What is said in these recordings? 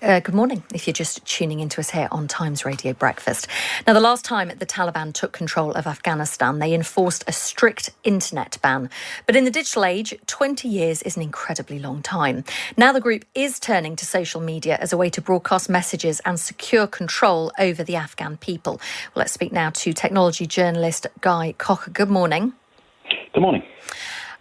Good morning, if you're just tuning into us here on Times Radio Breakfast. Now, the last time the Taliban took control of Afghanistan, they enforced a strict internet ban. But in the digital age, 20 years is an incredibly long time. Now the group is turning to social media as a way to broadcast messages and secure control over the Afghan people. Well, let's speak now to technology journalist Guy Cocker. Good morning. Good morning.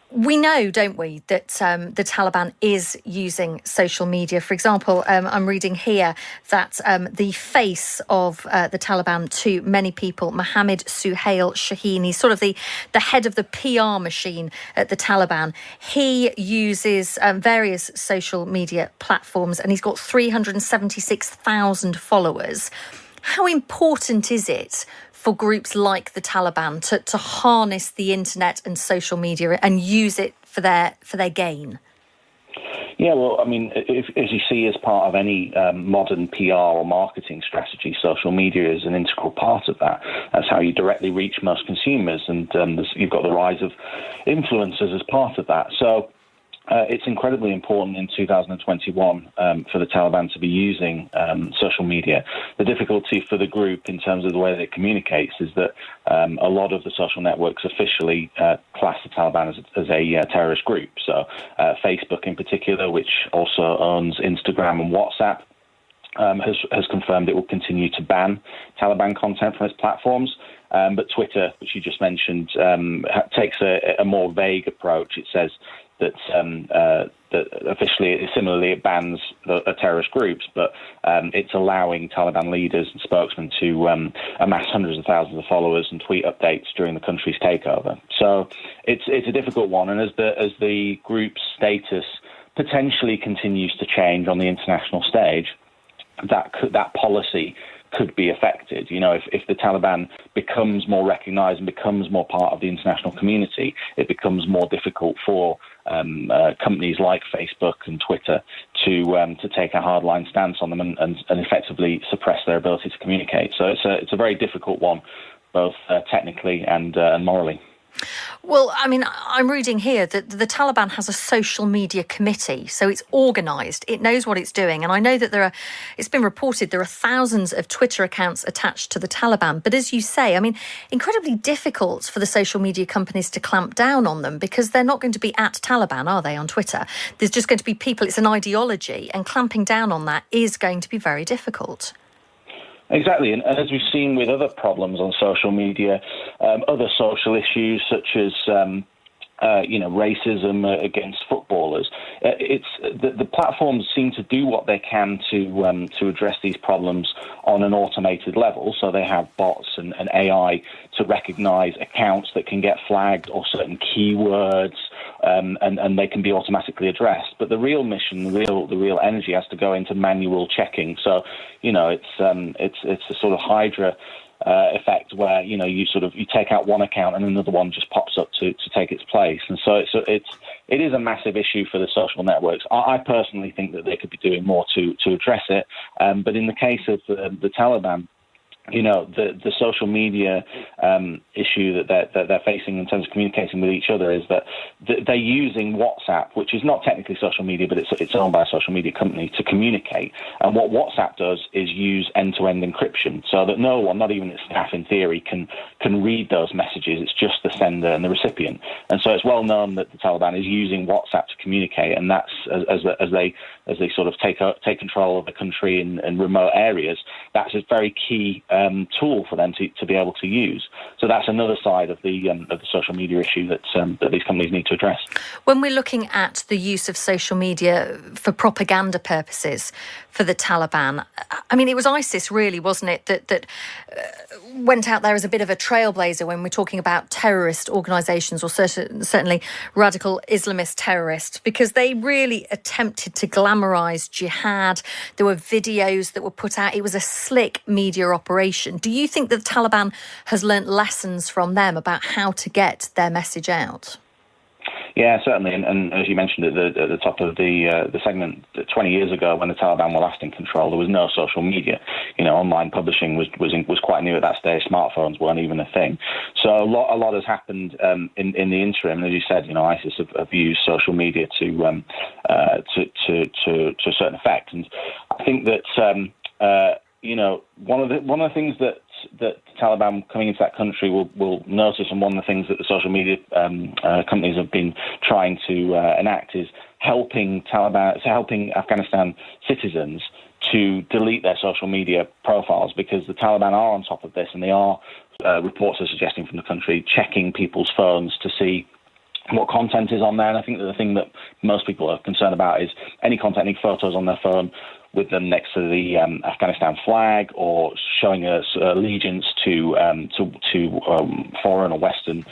We know, don't we, that the Taliban is using social media. For example, I'm reading here that the face of the Taliban to many people, Mohammed Suhail Shaheen, he's sort of the head of the PR machine at the Taliban. He uses various social media platforms and he's got 376,000 followers. How important is it for groups like the Taliban to harness the internet and social media and use it for their gain? Yeah, well, I mean, as you see, as part of any modern PR or marketing strategy, social media is an integral part of that. That's how you directly reach most consumers, and you've got the rise of influencers as part of that. So it's incredibly important in 2021 for the Taliban to be using social media. The difficulty for the group in terms of the way that it communicates is that a lot of the social networks officially class the Taliban as a terrorist group. So Facebook in particular, which also owns Instagram and WhatsApp, has confirmed it will continue to ban Taliban content from its platforms. But Twitter, which you just mentioned, takes a more vague approach. It says that officially, similarly, it bans terrorist groups, but it's allowing Taliban leaders and spokesmen to amass hundreds of thousands of followers and tweet updates during the country's takeover. So it's a difficult one, and as the group's status potentially continues to change on the international stage, that policy could be affected. You know, if the Taliban becomes more recognized and becomes more part of the international community, it becomes more difficult for companies like Facebook and Twitter to take a hardline stance on them and effectively suppress their ability to communicate. So it's a very difficult one, both technically and morally. Well, I mean, I'm reading here that the Taliban has a social media committee, so it's organised, it knows what it's doing. And I know that it's been reported there are thousands of Twitter accounts attached to the Taliban. But as you say, I mean, incredibly difficult for the social media companies to clamp down on them because they're not going to be at Taliban, are they, on Twitter? There's just going to be people, it's an ideology, and clamping down on that is going to be very difficult. Exactly, and as we've seen with other problems on social media, other social issues such as racism against footballers, the platforms seem to do what they can to address these problems on an automated level. So they have bots and AI to recognise accounts that can get flagged or certain keywords, and they can be automatically addressed. But the real mission, the real energy has to go into manual checking. So, it's a sort of Hydra effect where you take out one account and another one just pops up to take its place. And so it is a massive issue for the social networks. I personally think that they could be doing more to address it. But in the case of the Taliban, the social media issue that they're facing in terms of communicating with each other is that they're using WhatsApp, which is not technically social media, but it's owned by a social media company, to communicate. And what WhatsApp does is use end-to-end encryption, so that no one, not even its staff in theory, can read those messages. It's just the sender and the recipient. And so it's well known that the Taliban is using WhatsApp to communicate, and that's as they sort of take control of the country in remote areas. That's a very key tool for them to be able to use. So that's another side of the social media issue that these companies need to address. When we're looking at the use of social media for propaganda purposes for the Taliban, I mean, it was ISIS really, wasn't it, that went out there as a bit of a trailblazer when we're talking about terrorist organisations, or certainly radical Islamist terrorists, because they really attempted to glamorise jihad. There were videos that were put out. It was a slick media operation. Do you think that the Taliban has learnt lessons from them about how to get their message out? Yeah, certainly. And as you mentioned at the top of the segment, 20 years ago, when the Taliban were last in control, there was no social media. Online publishing was quite new at that stage. Smartphones weren't even a thing. So a lot has happened in the interim. And as you said, ISIS have used social media to a certain effect. And I think that one of the things that the Taliban coming into that country will notice, and one of the things that the social media companies have been trying to enact, is helping Afghanistan citizens to delete their social media profiles, because the Taliban are on top of this, and they are, reports are suggesting from the country, checking people's phones to see what content is on there. And I think that the thing that most people are concerned about is any content, any photos on their phone with them next to the Afghanistan flag, or showing allegiance to foreign or Western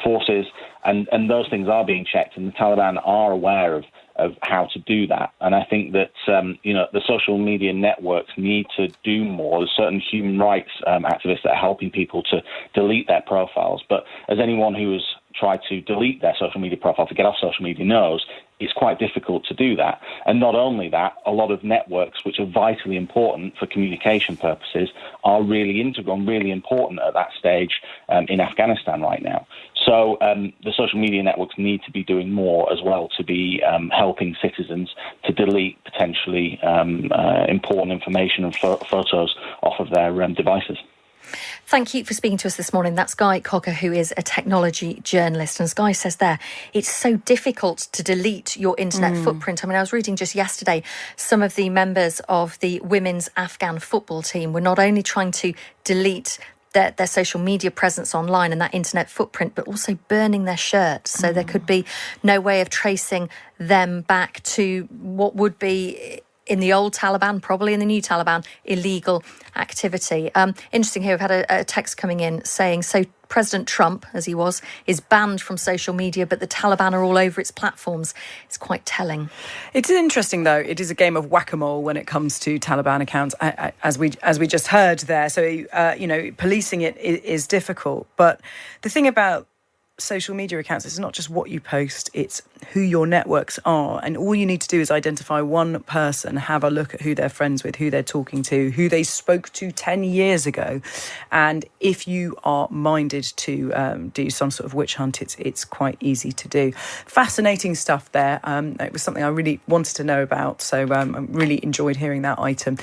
forces, and those things are being checked, and the Taliban are aware of how to do that. And I think that the social media networks need to do more. There's certain human rights activists that are helping people to delete their profiles, but as anyone who has tried to delete their social media profile to get off social media knows, it's quite difficult to do that. And not only that, a lot of networks which are vitally important for communication purposes are really integral and really important at that stage in Afghanistan right now. So the social media networks need to be doing more as well, to be helping citizens to delete potentially important information and photos off of their devices. Thank you for speaking to us this morning. That's Guy Cocker, who is a technology journalist. And as Guy says there, it's so difficult to delete your internet footprint. I mean, I was reading just yesterday, some of the members of the women's Afghan football team were not only trying to delete their social media presence online and that internet footprint, but also burning their shirts. So there could be no way of tracing them back to what would be, in the old Taliban, probably in the new Taliban, illegal activity. Interesting here, we've had a text coming in saying, so President Trump, as he was, is banned from social media, but the Taliban are all over its platforms. It's quite telling. It's interesting, though. It is a game of whack-a-mole when it comes to Taliban accounts, as we just heard there. So, policing it is difficult. But the thing about social media accounts, it's not just what you post, it's who your networks are, and all you need to do is identify one person, have a look at who they're friends with, who they're talking to, who they spoke to 10 years ago, and if you are minded to do some sort of witch hunt, it's quite easy to do. Fascinating stuff there. It was something I really wanted to know about, so I really enjoyed hearing that item.